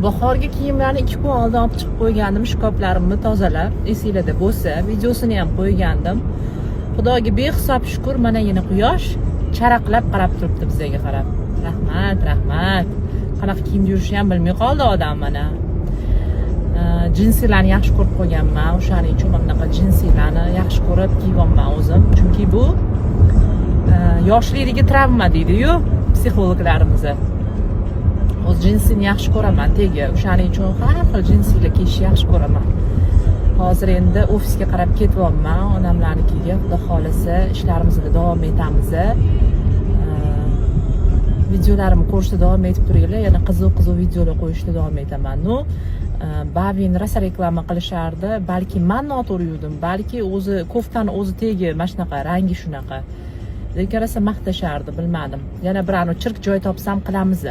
bahorgi kiyimlarni 2 kun oldin olib chiqib qo'ygandim, shkaflarimni tozalab, esinglarda bo'lsa, videosini ham qo'ygandim. Xudoga behisob shukr, mana yana quyosh charaqlab qarab turibdi bizga qarab. Rahmat. Qanaqa kiyimda yurishni ham bilmay qoldi odam mana. Jinsilarni yaxshi ko'rib qo'yganman. O'shaning uchun bunaqa jinsilarni yaxshi ko'rib kiyganman o'zim. Chunki bu yoshlikdagi travma deydi-yu psixologlarimiz. O'z jinsini yaxshi ko'raman tegi. O'shaning uchun har xil jinsilar kiyishni yaxshi ko'raman. Hozir endi ofisga qarab ketyapman, onamlarnikiga. Xudo xolasa ishlarimizni davom etamiz. Videolarimni ko'rishda davom etib turinglar. Yana qiziq videolar qo'yishda davom etaman. Bavin rosa reklama qilishardi. Balki men noto'g'ri yurdim, balki o'zi koftani o'zi tegi mana shunaqa, rangi shunaqa. Lekin rosa maqtashardi, bilmadim. Yana bir chirk joy topsam qilamiz.